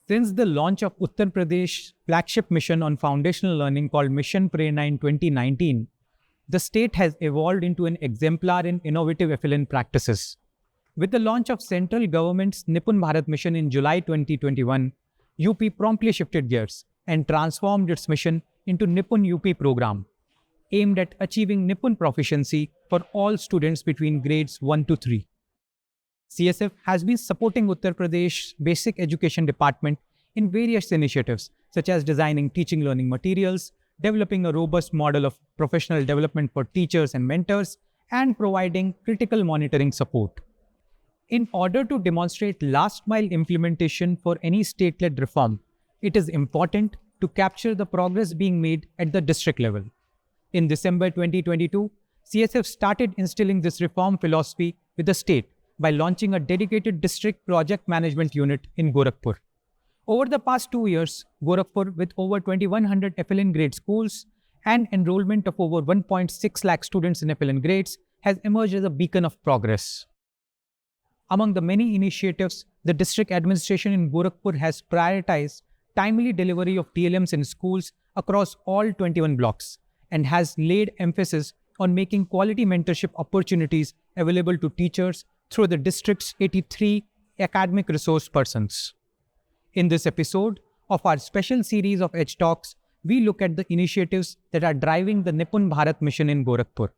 Since the launch of Uttar Pradesh flagship mission on foundational learning called Mission Prerna in 2019, the state has evolved into an exemplar in innovative FLN practices. With the launch of central government's NIPUN Bharat Mission in July 2021, UP promptly shifted gears and transformed its mission into NIPUN UP program, aimed at achieving NIPUN proficiency for all students between grades 1 to 3. CSF has been supporting Uttar Pradesh Basic Education Department in various initiatives such as designing teaching learning materials, developing a robust model of professional development for teachers and mentors, and providing critical monitoring support. In order to demonstrate last-mile implementation for any state-led reform, it is important to capture the progress being made at the district level. In December 2022, CSF started instilling this reform philosophy with the state by launching a dedicated district project management unit in Gorakhpur. Over the past 2 years, Gorakhpur, with over 2,100 FLN grade schools and enrollment of over 1.6 lakh students in FLN grades, has emerged as a beacon of progress. Among the many initiatives, the district administration in Gorakhpur has prioritized timely delivery of DLMs in schools across all 21 blocks and has laid emphasis on making quality mentorship opportunities available to teachers through the district's 83 academic resource persons. In this episode of our special series of Edge Talks, we look at the initiatives that are driving the NIPUN Bharat Mission in Gorakhpur.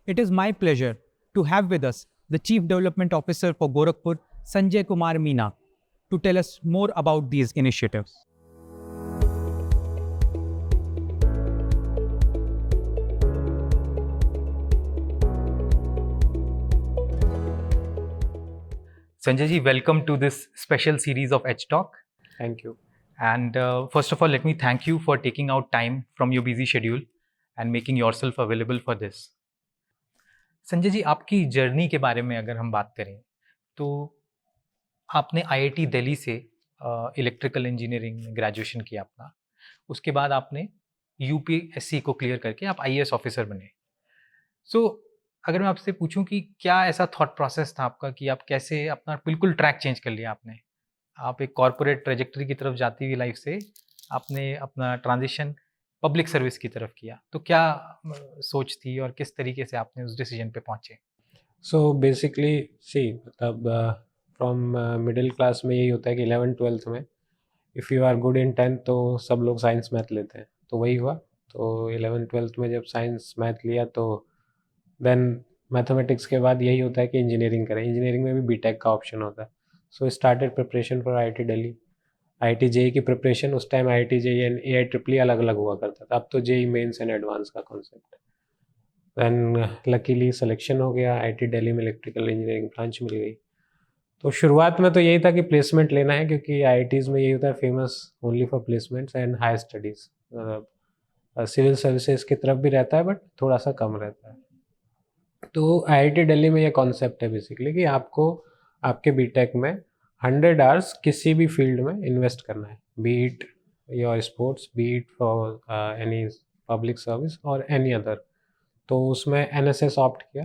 It is my pleasure to have with us the Chief Development Officer for Gorakhpur, Sanjay Kumar Meena, to tell us more about these initiatives. Sanjay Ji, welcome to this special series of Edge Talk. Thank you. And first of all, let me thank you for taking out time from your busy schedule and making yourself available for this. Sanjay ji, आपकी journey के बारे में अगर हम बात करें तो आपने IIT दिल्ली से इलेक्ट्रिकल इंजीनियरिंग में ग्रेजुएशन किया अपना. उसके बाद आपने UPSC को क्लियर करके आप IAS ऑफिसर बने. अगर मैं आपसे पूछूं कि क्या ऐसा थॉट प्रोसेस था आपका कि आप कैसे अपना बिल्कुल ट्रैक चेंज कर लिया आपने. आप एक कॉर्पोरेट ट्रेजेक्टरी की तरफ जाती हुई लाइफ से आपने अपना ट्रांजिशन पब्लिक सर्विस की तरफ किया, तो क्या सोच थी और किस तरीके से आपने उस डिसीजन पे पहुंचे? सो बेसिकली मतलब फ्रॉम मिडिल क्लास में यही होता है कि 11th-12th में if you are good in 10th तो सब लोग साइंस मैथ लेते हैं, तो वही हुआ. तो 11th-12th में जब साइंस मैथ लिया तो देन मैथमेटिक्स के बाद यही होता है कि इंजीनियरिंग करें. इंजीनियरिंग में भी बीटेक का ऑप्शन होता है. So started preparation for IIT-Delhi. IIT-JEE की प्रिपरेशन, उस टाइम IIT-JEE एंड AIEEE अलग अलग हुआ करता था. अब तो JEE मेंस एंड एडवांस का कॉन्सेप्ट है. दैन लकीली सिलेक्शन हो गया. IIT-Delhi में इलेक्ट्रिकल इंजीनियरिंग ब्रांच मिल गई. तो शुरुआत में तो यही था कि प्लेसमेंट लेना है, क्योंकि IITs में यही होता है famous only for placements and higher studies. Civil services की तरफ भी रहता है बट थोड़ा सा कम रहता है. तो IIT-Delhi में ये कॉन्सेप्ट है बेसिकली कि आपको आपके बीटेक में 100 आवर्स किसी भी फील्ड में इन्वेस्ट करना है, B it your sports, B it for any public service और एनी अदर. तो उसमें NSS ऑप्ट किया,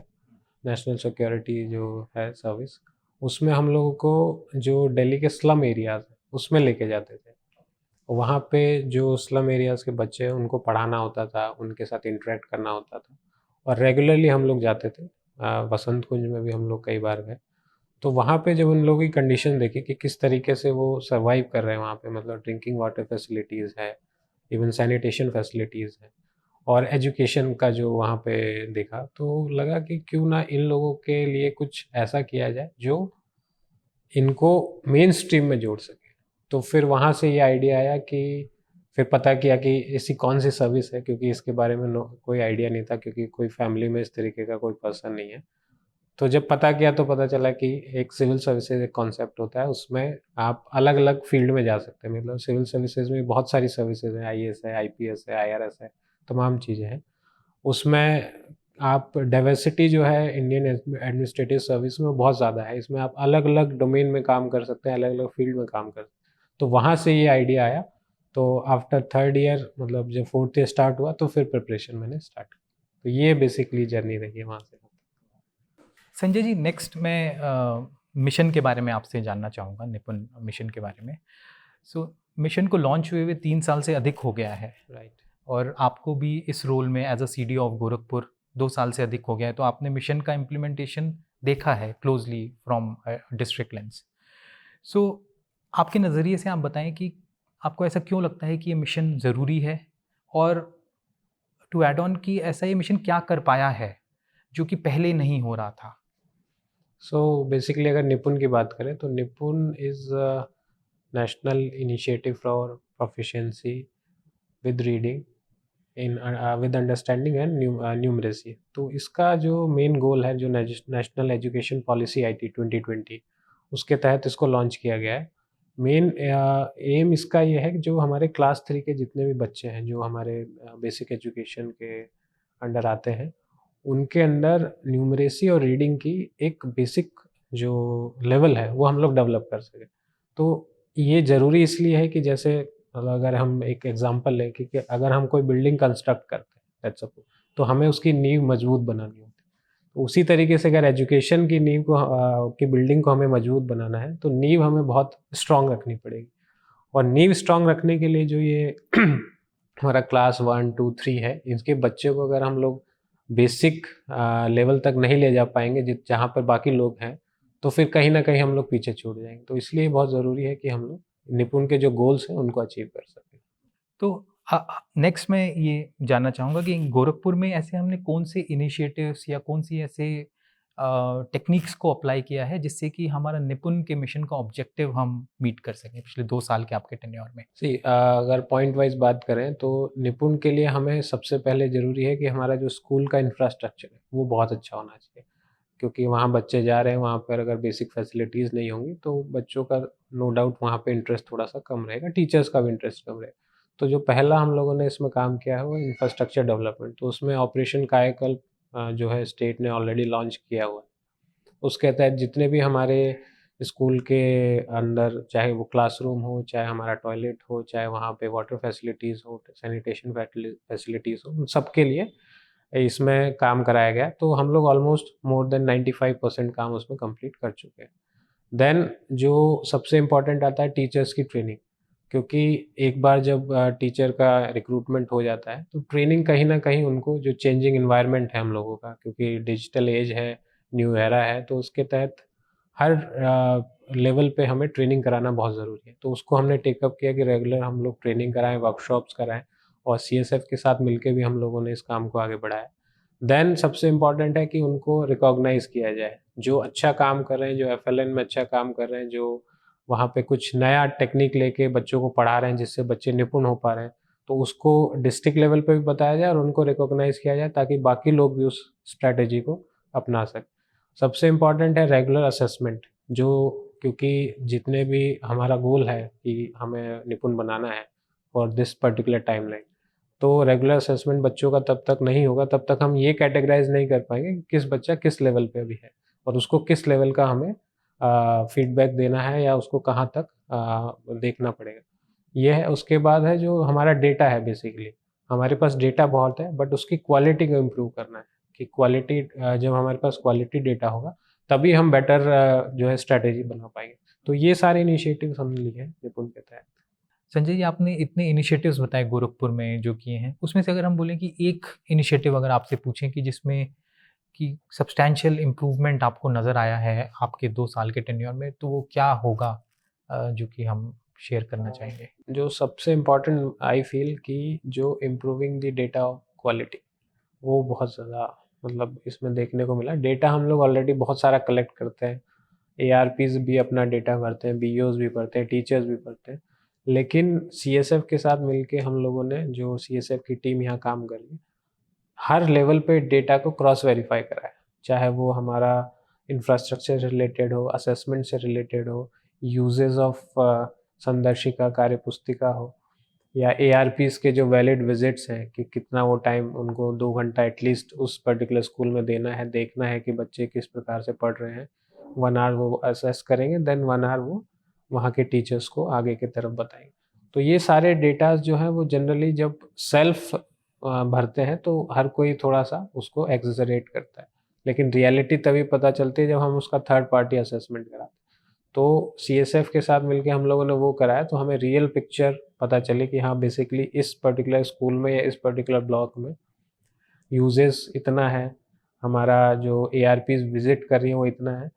नेशनल सिक्योरिटी जो है सर्विस. उसमें हम लोगों को जो दिल्ली के स्लम एरियाज़ उसमें लेके जाते थे. वहाँ पे जो स्लम एरियाज़ के बच्चे हैं उनको पढ़ाना होता था, उनके साथ इंटरेक्ट करना होता था. और रेगुलरली हम लोग जाते थे. वसंत कुंज में भी हम लोग कई बार गए. तो वहाँ पे जब उन लोगों की कंडीशन देखी कि किस तरीके से वो सर्वाइव कर रहे हैं वहाँ पे, मतलब ड्रिंकिंग वाटर फैसिलिटीज़ है, इवन सैनिटेशन फैसिलिटीज़ है, और एजुकेशन का जो वहाँ पे देखा, तो लगा कि क्यों ना इन लोगों के लिए कुछ ऐसा किया जाए जो इनको मेन स्ट्रीम में जोड़ सके. तो फिर वहाँ से ये आइडिया आया कि फिर पता किया कि ऐसी कौन सी सर्विस है, क्योंकि इसके बारे में कोई आइडिया नहीं था, क्योंकि कोई फैमिली में इस तरीके का कोई पर्सन नहीं है. तो जब पता किया तो पता चला कि एक सिविल सर्विसेज एक कॉन्सेप्ट होता है, उसमें आप अलग अलग फील्ड में जा सकते हैं. मतलब सिविल सर्विसेज में बहुत सारी सर्विसेज हैं, IAS है, IPS है, IRS है, तमाम चीज़ें हैं. उसमें आप डाइवर्सिटी जो है इंडियन एडमिनिस्ट्रेटिव सर्विस में बहुत ज़्यादा है. इसमें आप अलग अलग डोमेन में काम कर सकते हैं, अलग अलग फील्ड में काम कर सकते हैं. तो वहाँ से ये आइडिया आया. तो आफ्टर 3rd ईयर, मतलब जब 4th ईयर स्टार्ट हुआ तो फिर प्रिपरेशन मैंने स्टार्ट की. तो ये बेसिकली जर्नी रही है वहाँ से. संजय जी, नेक्स्ट मैं मिशन के बारे में आपसे जानना चाहूँगा, निपुण मिशन के बारे में. सो मिशन को लॉन्च हुए हुए 3 साल से अधिक हो गया है, राइट। और आपको भी इस रोल में as a CDO of Gorakhpur 2 साल से अधिक हो गया है, तो आपने मिशन का इम्प्लीमेंटेशन देखा है क्लोजली फ्रॉम डिस्ट्रिक्ट लेंस। सो आपके नज़रिए से आप बताएं कि आपको ऐसा क्यों लगता है कि ये मिशन ज़रूरी है, और टू ऐड ऑन कि ऐसा ये मिशन क्या कर पाया है जो कि पहले नहीं हो रहा था। सो बेसिकली अगर निपुण की बात करें तो निपुण is national initiative for proficiency with reading in with understanding and numeracy. तो इसका जो मेन गोल है, जो नेशनल एजुकेशन पॉलिसी आई थी 2020, उसके तहत इसको लॉन्च किया गया है। मेन एम इसका ये है कि जो हमारे क्लास 3 के जितने भी बच्चे हैं जो हमारे बेसिक एजुकेशन के अंडर आते हैं, उनके अंदर न्यूमरेसी और रीडिंग की एक बेसिक जो लेवल है वो हम लोग डेवलप कर सकें। तो ये ज़रूरी इसलिए है कि जैसे अगर हम एक एग्जांपल लें कि अगर हम कोई बिल्डिंग कंस्ट्रक्ट करते हैं, लेट्स सपोज, तो हमें उसकी नींव मजबूत बनानी होती है। तो उसी तरीके से अगर एजुकेशन की नींव को की बिल्डिंग को हमें मजबूत बनाना है तो नींव हमें बहुत स्ट्रांग रखनी पड़ेगी। और नींव स्ट्रांग रखने के लिए जो ये हमारा क्लास 1, 2, 3 है, इनके बच्चे को अगर हम लोग बेसिक लेवल तक नहीं ले जा पाएंगे जहाँ पर बाकी लोग हैं, तो फिर कहीं ना कहीं हम लोग पीछे छूट जाएंगे। तो इसलिए बहुत ज़रूरी है कि हम लोग निपुण के जो गोल्स हैं उनको अचीव कर सकें। तो नेक्स्ट मैं ये जानना चाहूँगा कि गोरखपुर में ऐसे हमने कौन से इनिशिएटिव्स या कौन सी ऐसे टेक्निक्स को अप्लाई किया है जिससे कि हमारा निपुण के मिशन का ऑब्जेक्टिव हम मीट कर सकें पिछले 2 साल के आपके टेन्योर में। अगर पॉइंट वाइज बात करें तो निपुण के लिए हमें सबसे पहले ज़रूरी है कि हमारा जो स्कूल का इंफ्रास्ट्रक्चर है वो बहुत अच्छा होना चाहिए। क्योंकि वहाँ बच्चे जा रहे हैं, वहाँ पर अगर बेसिक फैसिलिटीज़ नहीं होंगी तो बच्चों का नो डाउट वहाँ पे इंटरेस्ट थोड़ा सा कम रहेगा, टीचर्स का भी इंटरेस्ट कम रहेगा। तो जो पहला हम लोगों ने इसमें काम किया है वो इंफ्रास्ट्रक्चर डेवलपमेंट। तो उसमें ऑपरेशन कायाकल्प जो है स्टेट ने ऑलरेडी लॉन्च किया हुआ है। उसके तहत जितने भी हमारे स्कूल के अंदर, चाहे वो क्लासरूम हो, चाहे हमारा टॉयलेट हो, चाहे वहाँ पे वाटर फैसिलिटीज़ हो, सैनिटेशन फैसिलिटीज़ हो, उन सब के लिए इसमें काम कराया गया। तो हम लोग ऑलमोस्ट मोर देन 95% काम उसमें कंप्लीट कर चुके हैं। देन जो सबसे इम्पोर्टेंट आता है टीचर्स की ट्रेनिंग। क्योंकि एक बार जब टीचर का रिक्रूटमेंट हो जाता है तो ट्रेनिंग कहीं ना कहीं उनको, जो चेंजिंग इन्वायरमेंट है हम लोगों का, क्योंकि डिजिटल एज है, न्यू एरा है, तो उसके तहत हर लेवल पे हमें ट्रेनिंग कराना बहुत ज़रूरी है। तो उसको हमने टेकअप किया कि रेगुलर हम लोग ट्रेनिंग कराएं, वर्कशॉप्स कराएं, और CSF के साथ मिलके भी हम लोगों ने इस काम को आगे बढ़ाया। देन सबसे इम्पॉर्टेंट है कि उनको रिकॉग्नाइज़ किया जाए। जो अच्छा काम कर रहे हैं, जो FLN में अच्छा काम कर रहे हैं, जो वहाँ पे कुछ नया टेक्निक लेके बच्चों को पढ़ा रहे हैं जिससे बच्चे निपुण हो पा रहे हैं, तो उसको डिस्ट्रिक्ट लेवल पे भी बताया जाए और उनको रिकॉग्नाइज़ किया जाए ताकि बाकी लोग भी उस स्ट्रैटेजी को अपना सकें। सबसे इम्पॉर्टेंट है रेगुलर असेसमेंट, जो क्योंकि जितने भी हमारा गोल है कि हमें निपुण बनाना है फॉर दिस पर्टिकुलर टाइमलाइन, तो रेगुलर असेसमेंट बच्चों का तब तक नहीं होगा, तब तक हम ये कैटेगराइज नहीं कर पाएंगे कि किस बच्चा किस लेवल पे अभी है और उसको किस लेवल का हमें फीडबैक देना है या उसको कहाँ तक देखना पड़ेगा। ये है। उसके बाद है जो हमारा डेटा है। बेसिकली हमारे पास डेटा बहुत है, बट उसकी क्वालिटी को इम्प्रूव करना है कि क्वालिटी, जब हमारे पास क्वालिटी डेटा होगा तभी हम बेटर जो है स्ट्रैटेजी बना पाएंगे। तो ये सारे इनिशिएटिव्स हमने लिए हैं निपुण के तहत। संजय जी, आपने इतने इनिशिएटिव्स बताए गोरखपुर में जो किए हैं, उसमें से अगर हम बोलें कि एक इनिशिएटिव अगर आपसे पूछें कि जिसमें कि सब्सटैंशियल इम्प्रूवमेंट आपको नज़र आया है आपके 2 साल के टेन्योर में, तो वो क्या होगा जो कि हम शेयर करना चाहेंगे? जो सबसे इम्पोर्टेंट आई फील कि जो इम्प्रूविंग द डेटा क्वालिटी, वो बहुत ज़्यादा मतलब इसमें देखने को मिला। डेटा हम लोग ऑलरेडी बहुत सारा कलेक्ट करते हैं, ARPs भी अपना डेटा भरते हैं, BOs भी भरते हैं, टीचर्स भी भरते हैं, लेकिन CSF के साथ मिलके हम लोगों ने, जो CSF की टीम यहाँ काम कर रही है, हर लेवल पे डेटा को क्रॉस वेरीफाई करा है। चाहे वो हमारा इंफ्रास्ट्रक्चर से रिलेटेड हो, असेसमेंट से रिलेटेड हो, यूजेस ऑफ संदर्शिका कार्य पुस्तिका हो, या ARPs के जो वैलिड विजिट्स हैं कि कितना वो टाइम उनको 2 घंटा एटलीस्ट उस पर्टिकुलर स्कूल में देना है, देखना है कि बच्चे किस प्रकार से पढ़ रहे हैं। 1 आवर वो असेस करेंगे, देन 1 आवर वो वहाँ के टीचर्स को आगे की तरफ बताएंगे। तो ये सारे डेटाज जो हैं वो जनरली जब सेल्फ भरते हैं तो हर कोई थोड़ा सा उसको एक्सजरेट करता है, लेकिन रियलिटी तभी पता चलती है जब हम उसका थर्ड पार्टी असेसमेंट कराते हैं। तो CSF के साथ मिलके हम लोगों ने वो कराया, तो हमें रियल पिक्चर पता चले कि हाँ बेसिकली इस पर्टिकुलर स्कूल में या इस पर्टिकुलर ब्लॉक में यूजेस इतना है, हमारा जो ARPs विजिट कर रही है वो इतना है।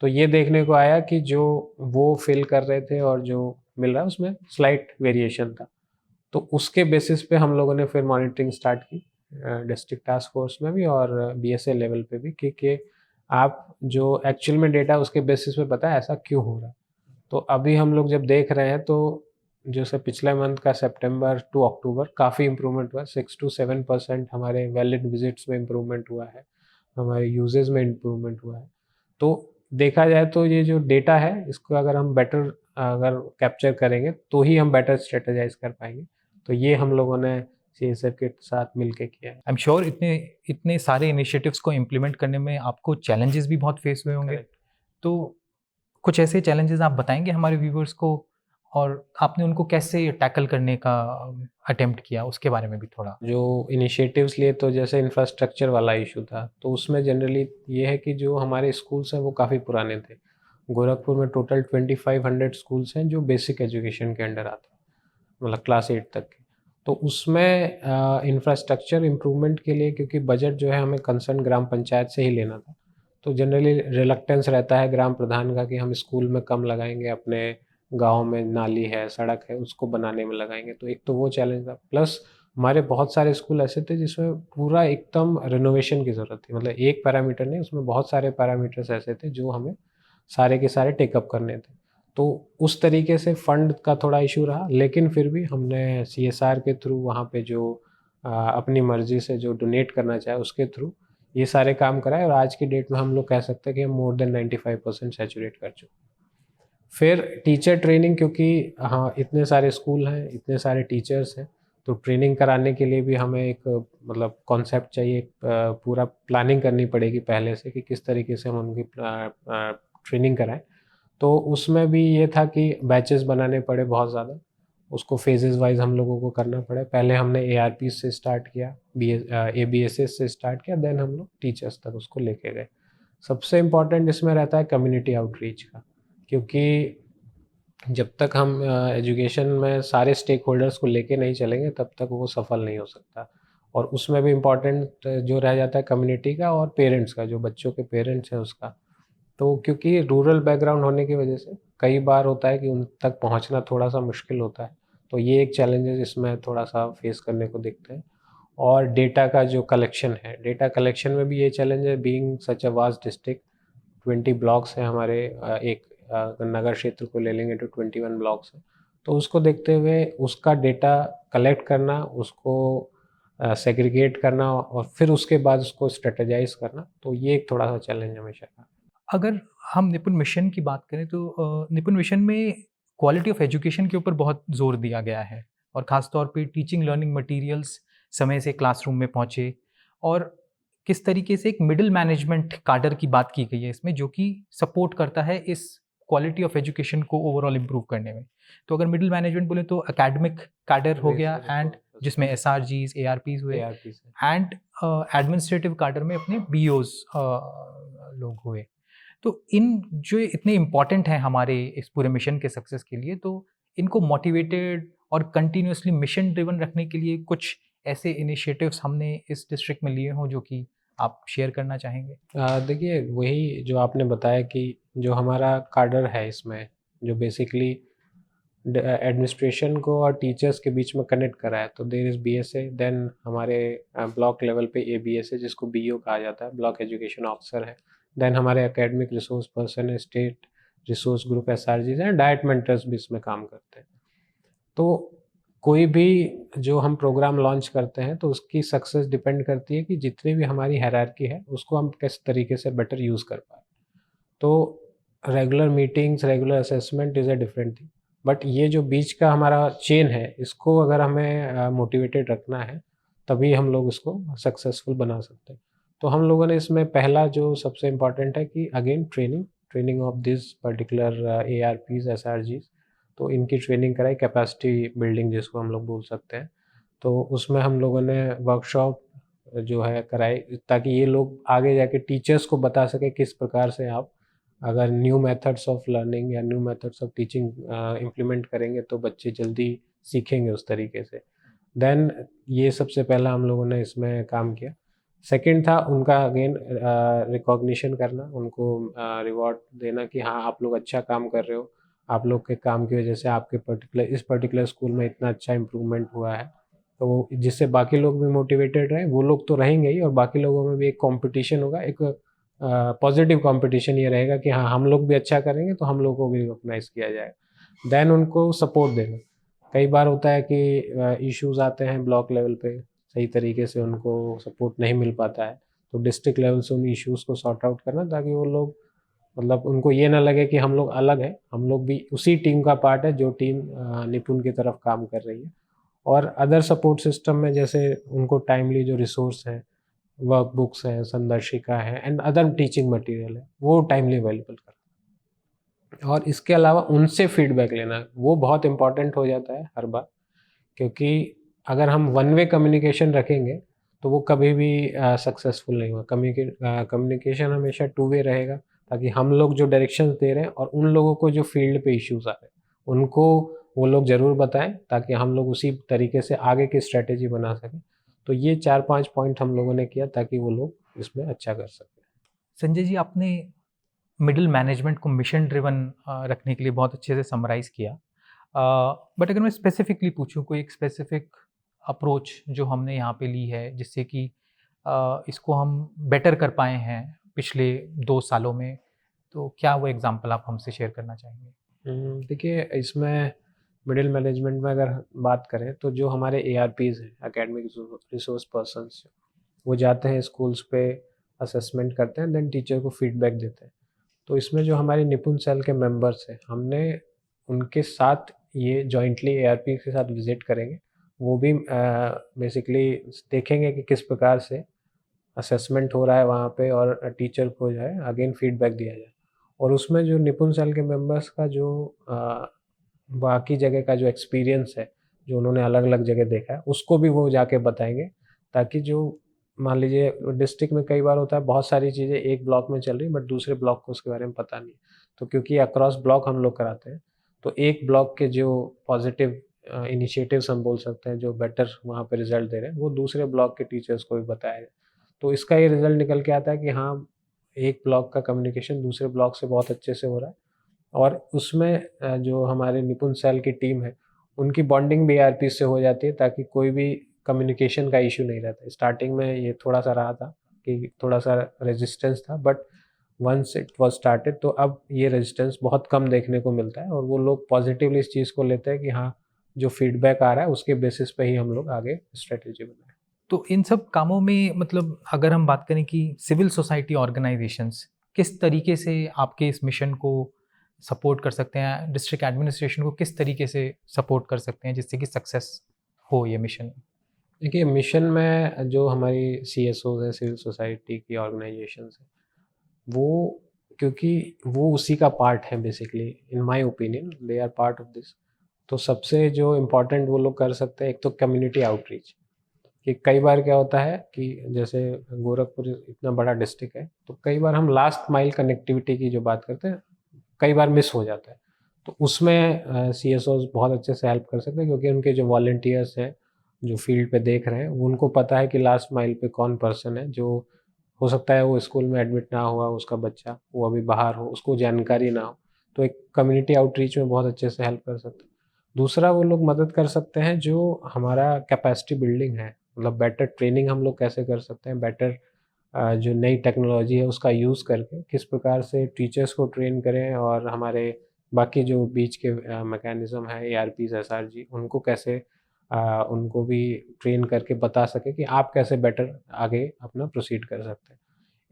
तो ये देखने को आया कि जो वो फिल कर रहे थे और जो मिल रहा है उसमें स्लाइट वेरिएशन था। तो उसके बेसिस पे हम लोगों ने फिर मॉनिटरिंग स्टार्ट की डिस्ट्रिक्ट टास्क फोर्स में भी और BSA लेवल पे भी कि आप जो एक्चुअल में डेटा उसके बेसिस पे पता है ऐसा क्यों हो रहा है। तो अभी हम लोग जब देख रहे हैं तो जैसे पिछले मंथ का सितंबर टू अक्टूबर काफ़ी इम्प्रूवमेंट हुआ, 6 to 7% हमारे वैलिड विजिट्स में इम्प्रूवमेंट हुआ है, हमारे यूजेस में इम्प्रूवमेंट हुआ है। तो देखा जाए तो ये जो डेटा है इसको अगर हम बेटर अगर कैप्चर करेंगे तो ही हम बेटर स्ट्रेटेजाइज कर पाएंगे। तो ये हम लोगों ने CSF के साथ मिलके किया है। आई एम श्योर इतने इतने सारे इनिशिएटिव्स को इम्प्लीमेंट करने में आपको चैलेंजेस भी बहुत फेस हुए होंगे। Correct. तो कुछ ऐसे चैलेंजेस आप बताएंगे हमारे व्यूवर्स को, और आपने उनको कैसे टैकल करने का अटेम्प्ट किया उसके बारे में भी थोड़ा। जो इनिशिएटिव्स लिए तो जैसे इंफ्रास्ट्रक्चर वाला इशू था, तो उसमें जनरली ये है कि जो हमारे स्कूल्स हैं वो काफ़ी पुराने थे। गोरखपुर में टोटल 2500 स्कूल्स हैं जो बेसिक एजुकेशन के अंडर आते हैं, मतलब क्लास 8 तक के। तो उसमें इंफ्रास्ट्रक्चर इम्प्रूवमेंट के लिए, क्योंकि बजट जो है हमें कंसर्न ग्राम पंचायत से ही लेना था, तो जनरली रिलक्टेंस रहता है ग्राम प्रधान का कि हम स्कूल में कम लगाएंगे, अपने गांव में नाली है, सड़क है, उसको बनाने में लगाएंगे। तो एक तो वो चैलेंज था, प्लस हमारे बहुत सारे स्कूल ऐसे थे जिसमें पूरा एकदम रिनोवेशन की ज़रूरत थी। मतलब एक पैरामीटर नहीं, उसमें बहुत सारे पैरामीटर्स ऐसे थे जो हमें सारे के सारे टेकअप करने थे। तो उस तरीके से फंड का थोड़ा इशू रहा, लेकिन फिर भी हमने CSR के थ्रू वहाँ पे जो अपनी मर्जी से जो डोनेट करना चाहे उसके थ्रू ये सारे काम कराए, और आज की डेट में हम लोग कह सकते हैं कि हम मोर देन 95% सैचुरेट कर चुके। फिर टीचर ट्रेनिंग, क्योंकि हाँ इतने सारे स्कूल हैं, इतने सारे टीचर्स हैं, तो ट्रेनिंग कराने के लिए भी हमें एक मतलब कॉन्सेप्ट चाहिए, पूरा प्लानिंग करनी पड़ेगी पहले से कि किस तरीके से हम उनकी ट्रेनिंग कराएं। तो उसमें भी ये था कि बैचेस बनाने पड़े बहुत ज़्यादा, उसको फेजेस वाइज हम लोगों को करना पड़े। पहले हमने ARP से स्टार्ट किया, ABSS से स्टार्ट किया, देन हम लोग टीचर्स तक उसको लेके गए। सबसे इम्पॉर्टेंट इसमें रहता है कम्युनिटी आउटरीच का, क्योंकि जब तक हम एजुकेशन में सारे स्टेक होल्डर्स को लेके नहीं चलेंगे तब तक वो सफल नहीं हो सकता। और उसमें भी इम्पॉर्टेंट जो रह जाता है कम्युनिटी का और पेरेंट्स का, जो बच्चों के पेरेंट्स हैं उसका। तो क्योंकि रूरल बैकग्राउंड होने की वजह से कई बार होता है कि उन तक पहुंचना थोड़ा सा मुश्किल होता है, तो ये एक चैलेंजेस इसमें थोड़ा सा फेस करने को दिखते हैं। और डेटा का जो कलेक्शन है, डेटा कलेक्शन में भी ये चैलेंज है, being such a vast district, 20 blocks हैं हमारे, एक नगर क्षेत्र को ले लेंगे तो 21 ब्लॉक्स हैं। तो उसको देखते हुए उसका डेटा कलेक्ट करना, उसको सेग्रीगेट करना और फिर उसके बाद उसको स्ट्रेटेजाइज करना, तो ये एक थोड़ा सा चैलेंज हमेशा का। अगर हम निपुण मिशन की बात करें तो निपुण मिशन में क्वालिटी ऑफ एजुकेशन के ऊपर बहुत जोर दिया गया है, और ख़ास तौर पे टीचिंग लर्निंग मटेरियल्स समय से क्लासरूम में पहुँचे, और किस तरीके से एक मिडिल मैनेजमेंट काडर की बात की गई है इसमें, जो कि सपोर्ट करता है इस क्वालिटी ऑफ एजुकेशन को ओवरऑल इम्प्रूव करने में। तो अगर मिडिल मैनेजमेंट बोले तो एकेडमिक काडर हो गया, एंड जिसमें SRGs ARPs हुए, एंड एडमिनिस्ट्रेटिव काडर में अपने BOs लोग हुए। तो इन जो इतने इम्पॉर्टेंट हैं हमारे इस पूरे मिशन के सक्सेस के लिए, तो इनको मोटिवेटेड और कंटिन्यूसली मिशन ड्रिवन रखने के लिए कुछ ऐसे इनिशिएटिव्स हमने इस डिस्ट्रिक्ट में लिए हों जो कि आप शेयर करना चाहेंगे? देखिए वही जो आपने बताया कि जो हमारा काडर है इसमें, जो बेसिकली एडमिनिस्ट्रेशन को और टीचर्स के बीच में कनेक्ट करा है, तो देयर इज़ BSA, देन हमारे ब्लॉक लेवल पे ABSA जिसको BO कहा जाता है, ब्लॉक एजुकेशन ऑफिसर है, देन हमारे एकेडमिक रिसोर्स पर्सन है, स्टेट रिसोर्स ग्रुप SRGs हैं, डाइट मेंटर्स भी इसमें काम करते हैं। तो कोई भी जो हम प्रोग्राम लॉन्च करते हैं तो उसकी सक्सेस डिपेंड करती है कि जितनी भी हमारी हायरार्की है उसको हम किस तरीके से बेटर यूज़ कर पाए। तो regular meetings, regular assessment is a different thing, but ये जो बीच का हमारा चेन है इसको अगर हमें मोटिवेटेड रखना है तभी हम लोग इसको सक्सेसफुल बना सकते हैं। तो हम लोगों ने इसमें पहला जो सबसे इम्पॉर्टेंट है कि again training of this particular ARPs SRGs, तो इनकी ट्रेनिंग कराई, कैपेसिटी बिल्डिंग जिसको हम लोग बोल सकते हैं। तो उसमें हम लोगों ने वर्कशॉप जो है कराई, ताकि ये लोग आगे जाके टीचर्स को बता सके किस प्रकार से आप अगर न्यू मेथड्स ऑफ लर्निंग या new methods of teaching implement करेंगे तो बच्चे जल्दी सीखेंगे उस तरीके से। देन ये सबसे पहला हम लोगों ने इसमें काम किया। सेकंड था उनका अगेन रिकॉग्निशन करना, उनको रिवॉर्ड देना कि हाँ आप लोग अच्छा काम कर रहे हो, आप लोग के काम की वजह से आपके इस पर्टिकुलर स्कूल में इतना अच्छा इम्प्रूवमेंट हुआ है। तो जिससे बाकी लोग भी मोटिवेटेड रहे, वो लोग तो रहेंगे ही और बाकी लोगों में भी एक कंपटीशन होगा, एक पॉजिटिव कंपटीशन ये रहेगा कि हाँ हम लोग भी अच्छा करेंगे तो हम लोग को भी रिकॉग्नाइज किया जाएगा। देन उनको सपोर्ट देना। कई बार होता है कि इश्यूज आते हैं ब्लॉक लेवल पे, सही तरीके से उनको सपोर्ट नहीं मिल पाता है, तो डिस्ट्रिक्ट लेवल से उन इश्यूज को सॉर्ट आउट करना ताकि वो लोग मतलब उनको ये ना लगे कि हम लोग अलग हैं, हम लोग भी उसी टीम का पार्ट है जो टीम निपुण की तरफ काम कर रही है। और अदर सपोर्ट सिस्टम में जैसे उनको टाइमली जो रिसोर्स है, वर्क बुक्स है, संदर्शिका है एंड अदर टीचिंग मटेरियल है, वो टाइमली अवेलेबल करना। और इसके अलावा उनसे फीडबैक लेना, वो बहुत इंपॉर्टेंट हो जाता है हर बार, क्योंकि अगर हम वन वे कम्युनिकेशन रखेंगे तो वो कभी भी सक्सेसफुल नहीं होगा। कम्युनिकेशन हमेशा टू वे रहेगा, ताकि हम लोग जो डायरेक्शंस दे रहे हैं और उन लोगों को जो फील्ड पे इश्यूज आ रहे हैं उनको वो लोग ज़रूर बताएं, ताकि हम लोग उसी तरीके से आगे की स्ट्रेटेजी बना सकें। तो ये 4-5 पॉइंट हम लोगों ने किया ताकि वो लोग इसमें अच्छा कर सकें। संजय जी, आपने मिडिल मैनेजमेंट को मिशन ड्रिवन रखने के लिए बहुत अच्छे से समराइज़ किया। बट अगर मैं स्पेसिफिकली पूछूं, कोई एक स्पेसिफिक अप्रोच जो हमने यहाँ पे ली है जिससे कि इसको हम बेटर कर पाए हैं पिछले 2 सालों में, तो क्या वो एग्जांपल आप हमसे शेयर करना चाहेंगे? देखिए, इसमें मिडिल मैनेजमेंट में अगर बात करें तो जो हमारे ARPs हैं, एकेडमिक रिसोर्स पर्सन्स, वो जाते हैं स्कूल्स पे, असेसमेंट करते हैं, देन टीचर को फीडबैक देते हैं। तो इसमें जो हमारे निपुण सेल के मेंबर्स हैं, हमने उनके साथ ये जॉइंटली ARP के साथ विजिट करेंगे। वो भी बेसिकली देखेंगे कि किस प्रकार से असेसमेंट हो रहा है वहाँ पे और टीचर को जो है अगेन फीडबैक दिया जाए। और उसमें जो निपुण सेल के मेंबर्स का जो बाकी जगह का जो एक्सपीरियंस है, जो उन्होंने अलग अलग जगह देखा है, उसको भी वो जाके बताएंगे, ताकि जो मान लीजिए डिस्ट्रिक्ट में कई बार होता है बहुत सारी चीज़ें एक ब्लॉक में चल रही बट दूसरे ब्लॉक को उसके बारे में पता नहीं। तो क्योंकि अक्रॉस ब्लॉक हम लोग कराते हैं, तो एक ब्लॉक के जो पॉजिटिव इनिशिएटिव्स हम बोल सकते हैं, जो बेटर वहाँ पे रिजल्ट दे रहे हैं, वो दूसरे ब्लॉक के टीचर्स को भी बताया जाए। तो इसका ये रिजल्ट निकल के आता है कि हाँ, एक ब्लॉक का कम्युनिकेशन दूसरे ब्लॉक से बहुत अच्छे से हो रहा है। और उसमें जो हमारे निपुण सेल की टीम है, उनकी बॉन्डिंग भी ARP से हो जाती है, ताकि कोई भी कम्युनिकेशन का इशू नहीं रहता। स्टार्टिंग में ये थोड़ा सा रहा था कि थोड़ा सा रेजिस्टेंस था, but once it was started तो अब ये रेजिस्टेंस बहुत कम देखने को मिलता है और वो लोग पॉजिटिवली इस चीज़ को लेते हैं कि हाँ, जो फीडबैक आ रहा है उसके बेसिस पे ही हम लोग आगे स्ट्रेटेजी बनाएं। तो इन सब कामों में मतलब अगर हम बात करें कि सिविल सोसाइटी ऑर्गेनाइजेशंस किस तरीके से आपके इस मिशन को सपोर्ट कर सकते हैं, डिस्ट्रिक्ट एडमिनिस्ट्रेशन को किस तरीके से सपोर्ट कर सकते हैं जिससे कि सक्सेस हो ये मिशन? देखिए, मिशन में जो हमारी CSOs हैं, सिविल सोसाइटी की ऑर्गेनाइजेशंस हैं, वो क्योंकि वो उसी का पार्ट है basically, in my opinion they are part of this. तो सबसे जो इम्पोर्टेंट वो लोग कर सकते हैं, एक तो कम्युनिटी आउटरीच। कि कई बार क्या होता है कि जैसे गोरखपुर इतना बड़ा डिस्ट्रिक्ट है, तो कई बार हम लास्ट माइल कनेक्टिविटी की जो बात करते हैं, कई बार मिस हो जाता है। तो उसमें CSOs बहुत अच्छे से हेल्प कर सकते हैं, क्योंकि उनके जो वॉलंटियर्स हैं, जो फील्ड पे देख रहे हैं, उनको पता है कि लास्ट माइल पे कौन पर्सन है, जो हो सकता है वो स्कूल में एडमिट ना हुआ, उसका बच्चा वो अभी बाहर हो, उसको जानकारी ना हो। तो एक कम्युनिटी आउटरीच में बहुत अच्छे से हेल्प कर सकते हैं। दूसरा, वो लोग मदद कर सकते हैं जो हमारा कैपेसिटी बिल्डिंग है, मतलब बेटर ट्रेनिंग हम लोग कैसे कर सकते हैं, बेटर जो नई टेक्नोलॉजी है उसका यूज़ करके किस प्रकार से टीचर्स को ट्रेन करें, और हमारे बाकी जो बीच के मैकेनिज़्म है, ARPs, SRG, उनको कैसे उनको भी ट्रेन करके बता सके कि आप कैसे बेटर आगे अपना प्रोसीड कर सकते हैं।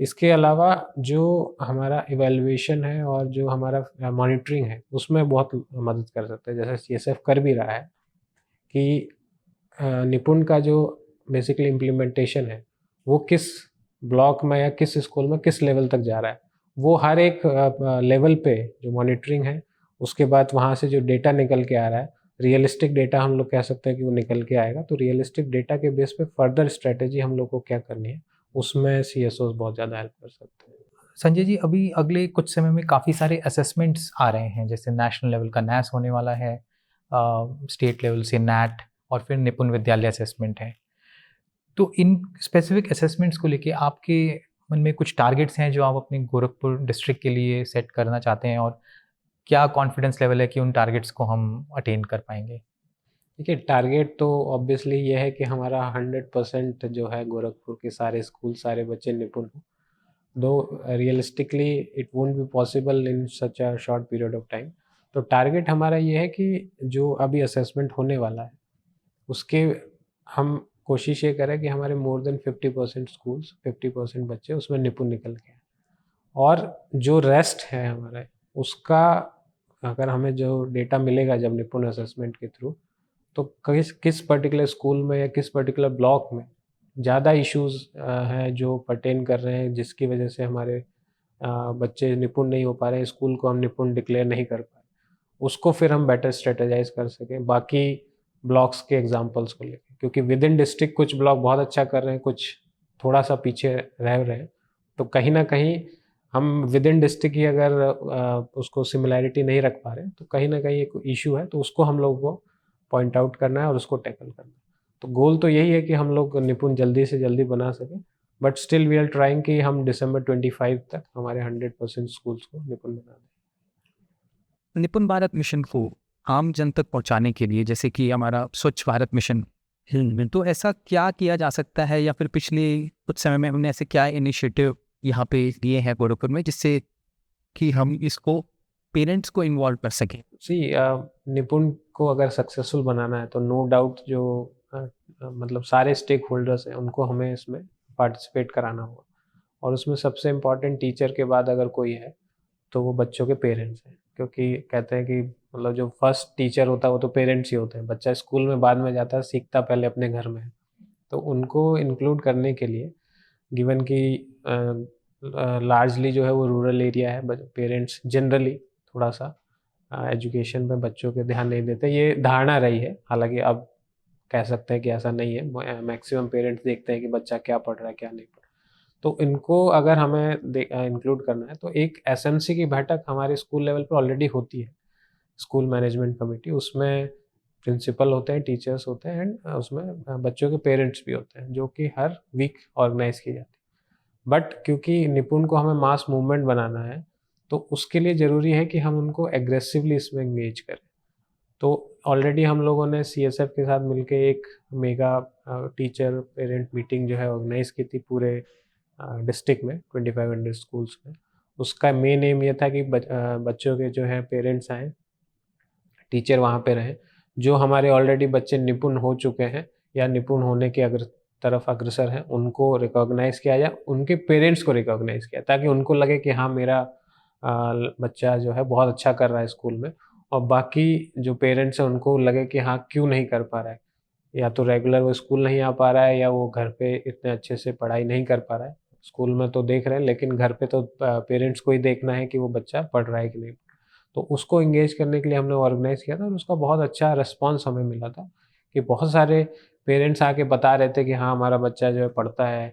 इसके अलावा जो हमारा इवैल्यूएशन है और जो हमारा मॉनिटरिंग है, उसमें बहुत मदद कर सकते हैं। जैसे CSF कर भी रहा है कि निपुण का जो बेसिकली इम्प्लीमेंटेशन है, वो किस ब्लॉक में या किस स्कूल में किस लेवल तक जा रहा है, वो हर एक लेवल पे जो मॉनिटरिंग है, उसके बाद वहाँ से जो डेटा निकल के आ रहा है, रियलिस्टिक डेटा हम लोग कह सकते हैं कि वो निकल के आएगा। तो रियलिस्टिक डेटा के बेस पे फर्दर स्ट्रेटेजी हम लोग को क्या करनी है, उसमें CSOs बहुत ज़्यादा हेल्प कर सकते हैं। संजय जी, अभी अगले कुछ समय में काफ़ी सारे असेसमेंट्स आ रहे हैं, जैसे नेशनल लेवल का नैस होने वाला है, स्टेट लेवल से नैट, और फिर निपुण विद्यालय असेसमेंट है। तो इन स्पेसिफिक असेसमेंट्स को लेके आपके मन में कुछ टारगेट्स हैं जो आप अपने गोरखपुर डिस्ट्रिक्ट के लिए सेट करना चाहते हैं, और क्या कॉन्फिडेंस लेवल है कि उन टारगेट्स को हम अटेन कर पाएंगे? देखिए, टारगेट तो ऑब्वियसली ये है कि हमारा 100% जो है गोरखपुर के सारे स्कूल, सारे बच्चे निपुण हों। दो realistically it won't be possible in such a short period of time. तो टारगेट हमारा ये है कि जो अभी असेसमेंट होने वाला है उसके हम कोशिश ये करें कि हमारे मोर देन 50% स्कूल्स, 50% बच्चे उसमें निपुण निकल के आएं। और जो रेस्ट है हमारे उसका, अगर हमें जो डेटा मिलेगा जब निपुण असेसमेंट के थ्रू, तो किस किस पर्टिकुलर स्कूल में या किस पर्टिकुलर ब्लॉक में ज़्यादा इश्यूज हैं जो पर्टेन कर रहे हैं, जिसकी वजह से हमारे बच्चे निपुण नहीं हो पा रहे हैं, स्कूल को हम निपुण डिक्लेयर नहीं कर पा रहे, उसको फिर हम बेटर स्ट्रेटेजाइज कर सकें बाकी ब्लॉक्स के एग्जांपल्स को लेकर। क्योंकि विद इन डिस्ट्रिक्ट कुछ ब्लॉक बहुत अच्छा कर रहे हैं, कुछ थोड़ा सा पीछे रह रहे हैं, तो कहीं ना कहीं हम विद इन डिस्ट्रिक्ट ही अगर उसको सिमिलैरिटी नहीं रख पा रहे हैं तो कहीं ना कहीं एक इशू है, तो उसको हम लोगों को पॉइंट आउट करना है और उसको टैकल करना है। तो गोल तो यही है कि हम लोग निपुण जल्दी से जल्दी बना सकें, but still we are trying कि हम दिसंबर 25 तक हमारे 100% स्कूल्स को निपुण बना दें। निपुण भारत मिशन को आम जन तक पहुंचाने के लिए, जैसे कि हमारा स्वच्छ भारत मिशन, तो ऐसा क्या किया जा सकता है, या फिर पिछले कुछ समय में हमने ऐसे क्या इनिशिएटिव यहाँ पे लिए हैं गोरखपुर में जिससे कि हम इसको पेरेंट्स को इन्वॉल्व कर सकें? निपुण को अगर सक्सेसफुल बनाना है तो नो डाउट जो मतलब सारे स्टेक होल्डर्स हैं उनको हमें इसमें पार्टिसिपेट कराना होगा। और उसमें सबसे इम्पॉर्टेंट टीचर के बाद अगर कोई है तो वो बच्चों के पेरेंट्स हैं, क्योंकि कहते हैं कि मतलब जो फर्स्ट टीचर होता है वो तो पेरेंट्स ही होते हैं। बच्चा स्कूल में बाद में जाता है, सीखता पहले अपने घर में है। तो उनको इंक्लूड करने के लिए, गिवन कि लार्जली जो है वो रूरल एरिया है, पेरेंट्स जनरली थोड़ा सा एजुकेशन पे बच्चों के ध्यान नहीं देते, ये धारणा रही है। हालांकि अब कह सकते हैं कि ऐसा नहीं है, मैक्सिमम पेरेंट्स देखते हैं कि बच्चा क्या पढ़ रहा है क्या नहीं पढ़ रहा। तो इनको अगर हमें इंक्लूड करना है तो एक एसएमसी की बैठक हमारे स्कूल लेवल पे ऑलरेडी होती है, स्कूल मैनेजमेंट कमेटी। उसमें प्रिंसिपल होते हैं, टीचर्स होते हैं, एंड उसमें बच्चों के पेरेंट्स भी होते हैं, जो कि हर वीक ऑर्गेनाइज की जाती है। बट क्योंकि निपुण को हमें मास मूवमेंट बनाना है तो उसके लिए ज़रूरी है कि हम उनको एग्रेसिवली इसमें एंगेज करें। तो ऑलरेडी हम लोगों ने सीएसएफ के साथ मिलके एक मेगा टीचर पेरेंट मीटिंग जो है ऑर्गेनाइज की थी पूरे डिस्ट्रिक्ट में, 2500 स्कूल्स में। उसका मेन एम ये था कि बच्चों के जो है पेरेंट्स आएँ, टीचर वहाँ पे रहें, जो हमारे ऑलरेडी बच्चे निपुण हो चुके हैं या निपुण होने के तरफ अग्रसर हैं, उनको रिकॉग्नाइज़ किया जाए, उनके पेरेंट्स को रिकॉग्नाइज़ किया, ताकि उनको लगे कि हाँ मेरा बच्चा जो है बहुत अच्छा कर रहा है स्कूल में। और बाकी जो पेरेंट्स हैं उनको लगे कि हाँ क्यों नहीं कर पा रहा है, या तो रेगुलर वो स्कूल नहीं आ पा रहा है, या वो घर पे इतने अच्छे से पढ़ाई नहीं कर पा रहा है। स्कूल में तो देख रहे हैं लेकिन घर पे तो पेरेंट्स को ही देखना है कि वो बच्चा पढ़ रहा है कि नहीं। तो उसको एंगेज करने के लिए हमने ऑर्गेनाइज़ किया था और उसका बहुत अच्छा रिस्पॉन्स हमें मिला था कि बहुत सारे पेरेंट्स आके बता रहे थे कि हाँ हमारा बच्चा जो है पढ़ता है,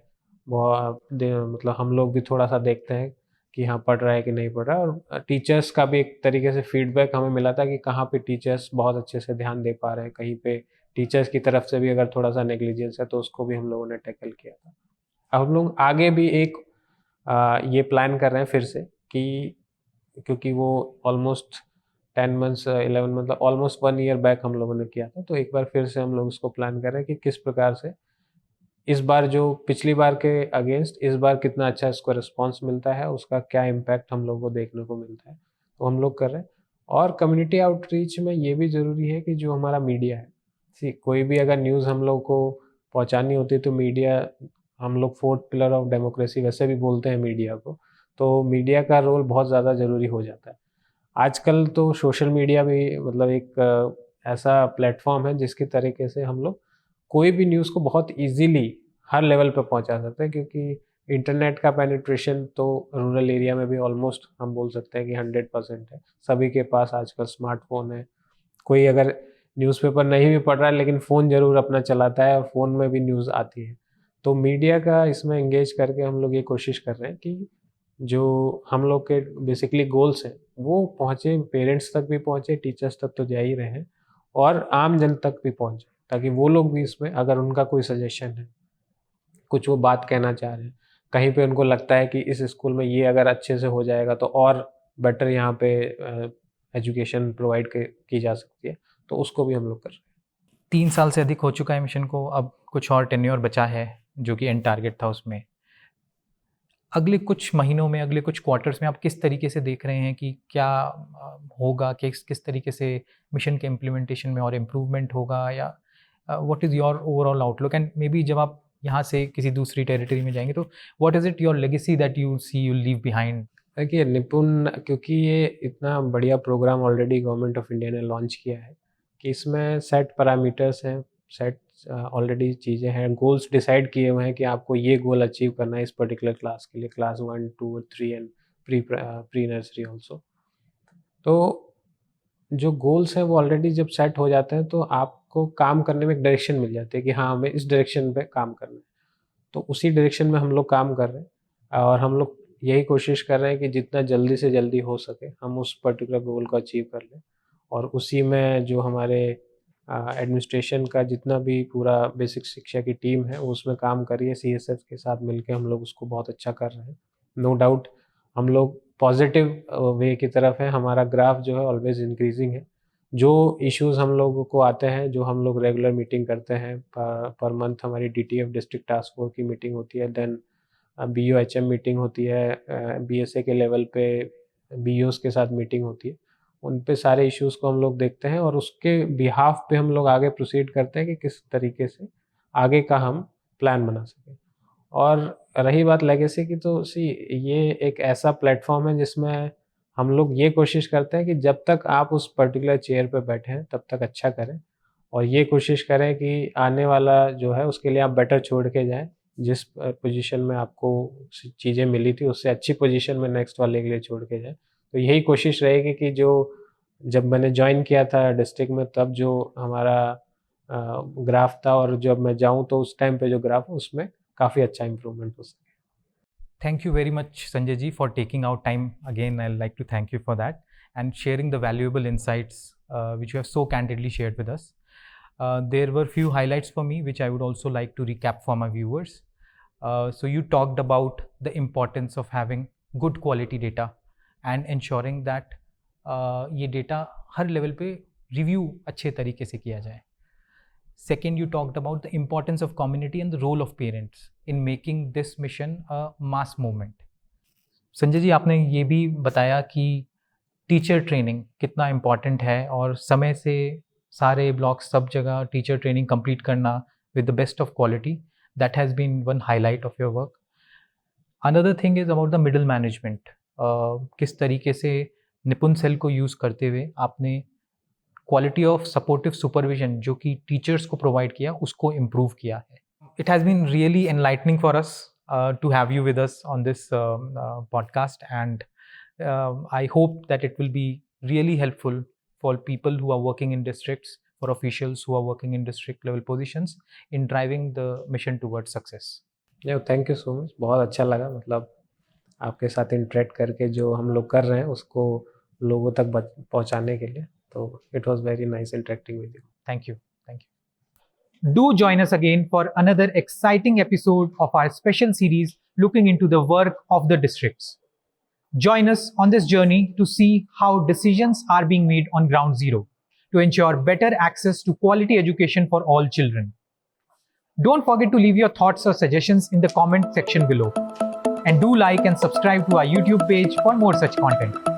मतलब हम लोग भी थोड़ा सा देखते हैं कि हाँ पढ़ रहा है कि नहीं पढ़ रहा है। और टीचर्स का भी एक तरीके से फीडबैक हमें मिला था कि कहाँ पे टीचर्स बहुत अच्छे से ध्यान दे पा रहे हैं, कहीं पे टीचर्स की तरफ से भी अगर थोड़ा सा नेग्लिजेंस है तो उसको भी हम लोगों ने टैकल किया था। अब हम लोग आगे भी एक ये प्लान कर रहे हैं फिर से कि, क्योंकि वो ऑलमोस्ट 10 मंथ्स 11 मतलब ऑलमोस्ट 1 ईयर बैक हम लोगों ने किया था, तो एक बार फिर से हम लोग इसको प्लान कर रहे हैं कि किस प्रकार से इस बार जो पिछली बार के अगेंस्ट इस बार कितना अच्छा इसको रिस्पांस मिलता है, उसका क्या इम्पैक्ट हम लोग को देखने को मिलता है, तो हम लोग कर रहे हैं। और कम्युनिटी आउटरीच में ये भी ज़रूरी है कि जो हमारा मीडिया है, कोई भी अगर न्यूज़ हम लोग को पहुंचानी होती है तो मीडिया, हम लोग 4th पिलर ऑफ डेमोक्रेसी वैसे भी बोलते हैं मीडिया को, तो मीडिया का रोल बहुत ज़्यादा ज़रूरी हो जाता है। आजकल तो सोशल मीडिया भी मतलब एक ऐसा प्लेटफॉर्म है जिसके तरीके से हम लोग कोई भी न्यूज़ को बहुत इजीली हर लेवल पे पहुंचा सकते हैं, क्योंकि इंटरनेट का पेनिट्रेशन तो रूरल एरिया में भी ऑलमोस्ट हम बोल सकते हैं कि 100% है। सभी के पास आजकल स्मार्टफोन है, कोई अगर न्यूज़पेपर नहीं भी पढ़ रहा है लेकिन फ़ोन ज़रूर अपना चलाता है और फ़ोन में भी न्यूज़ आती है। तो मीडिया का इसमें एंगेज करके हम लोग ये कोशिश कर रहे हैं कि जो हम लोग के बेसिकली गोल्स हैं वो पहुँचे, पेरेंट्स तक भी पहुँचे, टीचर्स तक तो जा ही रहे हैं, और आम जन तक भी पहुँचे, ताकि वो लोग भी इसमें अगर उनका कोई सजेशन है, कुछ वो बात कहना चाह रहे हैं, कहीं पे उनको लगता है कि इस स्कूल में ये अगर अच्छे से हो जाएगा तो और बेटर यहाँ पे एजुकेशन प्रोवाइड की जा सकती है, तो उसको भी हम लोग कर रहे हैं। 3 साल से अधिक हो चुका है मिशन को, अब कुछ और टेन्योर बचा है जो कि एंड टारगेट था उसमें। अगले कुछ महीनों में, अगले कुछ क्वार्टर्स में आप किस तरीके से देख रहे हैं कि क्या होगा, किस तरीके से मिशन के इम्प्लीमेंटेशन में और इम्प्रूवमेंट होगा, या what is your overall outlook? And may be जब आप यहाँ से किसी दूसरी टेरिटरी में जाएंगे तो what is it your legacy that you see you leave behind? देखिए निपुण, क्योंकि ये इतना बढ़िया programme already government of India ने लॉन्च किया है कि इसमें सेट पैरामीटर्स हैं, सेट ऑलरेडी चीज़ें हैं, गोल्स डिसाइड किए हुए हैं कि आपको ये गोल अचीव करना है इस पर्टिकुलर क्लास के लिए, class 1, 2, 3 and pre nursery also. तो जो गोल्स हैं वो ऑलरेडी जब सेट हो जाते हैं तो आपको काम करने में एक डायरेक्शन मिल जाती है कि हाँ हमें इस डायरेक्शन पे काम करना है, तो उसी डायरेक्शन में हम लोग काम कर रहे हैं, और हम लोग यही कोशिश कर रहे हैं कि जितना जल्दी से जल्दी हो सके हम उस पर्टिकुलर गोल को अचीव कर लें। और उसी में जो हमारे एडमिनिस्ट्रेशन का जितना भी पूरा बेसिक शिक्षा की टीम है वो उसमें काम कर रही है, CSOs के साथ मिलके हम लोग उसको बहुत अच्छा कर रहे हैं। नो डाउट हम लोग पॉजिटिव वे की तरफ है, हमारा ग्राफ जो है ऑलवेज इंक्रीजिंग है। जो इश्यूज़ हम लोगों को आते हैं, जो हम लोग रेगुलर मीटिंग करते हैं, पर मंथ हमारी DTF डिस्ट्रिक्ट टास्क फोर्स की मीटिंग होती है, देन BOHM मीटिंग होती है, BSA के लेवल पे BOs के साथ मीटिंग होती है, उन पे सारे इश्यूज़ को हम लोग देखते हैं और उसके बिहाफ पे हम लोग आगे प्रोसीड करते हैं कि किस तरीके से आगे का हम प्लान बना सकें। और रही बात लेगेसी की, तो ये एक ऐसा प्लेटफॉर्म है जिसमें हम लोग ये कोशिश करते हैं कि जब तक आप उस पर्टिकुलर चेयर पे बैठे हैं तब तक अच्छा करें, और ये कोशिश करें कि आने वाला जो है उसके लिए आप बेटर छोड़ के जाएँ। जिस पोजीशन में आपको चीज़ें मिली थी उससे अच्छी पोजीशन में नेक्स्ट वाले के लिए छोड़ के जाएँ। तो यही कोशिश रहेगी कि जो जब मैंने जॉइन किया था डिस्ट्रिक्ट में तब जो हमारा ग्राफ था, और जब मैं जाऊँ तो उस टाइम पे जो ग्राफ है उसमें काफ़ी अच्छा इम्प्रूवमेंट हो सके। Thank you very much, Sanjay Ji, for taking out time. Again, I'd like to thank you for that and sharing the valuable insights which you have so candidly shared with us. There were few highlights for me which I would also like to recap for my viewers. So you talked about the importance of having good quality data and ensuring that ये data हर level पे review अच्छे तरीके से किया जाए. Second, you talked about the importance of community and the role of parents in making this mission a mass movement. Sanjay ji, आपने ये भी बताया कि टीचर ट्रेनिंग कितना इम्पॉर्टेंट है और समय से सारे ब्लॉक्स सब जगह टीचर ट्रेनिंग कंप्लीट करना with the best of quality. That has been one highlight of your work. Another thing is about the middle management. किस तरीके से निपुण सेल को यूज़ करते हुए आपने क्वालिटी ऑफ सपोर्टिव सुपरविजन जो कि टीचर्स को प्रोवाइड किया उसको इम्प्रूव किया है. It has been really enlightening for us to have you with us on this podcast, and I hope that it will be really helpful for people who are working in districts, for officials who are working in district level positions in driving the mission towards success. Thank you so much, बहुत अच्छा लगा, मतलब आपके साथ interact करके जो हम लोग कर रहे हैं उसको लोगों तक पहुंचाने के लिए. So it was very nice interacting with you. Thank you. Thank you. Do join us again for another exciting episode of our special series looking into the work of the districts. Join us on this journey to see how decisions are being made on ground zero to ensure better access to quality education for all children. Don't forget to leave your thoughts or suggestions in the comment section below. And do like and subscribe to our YouTube page for more such content.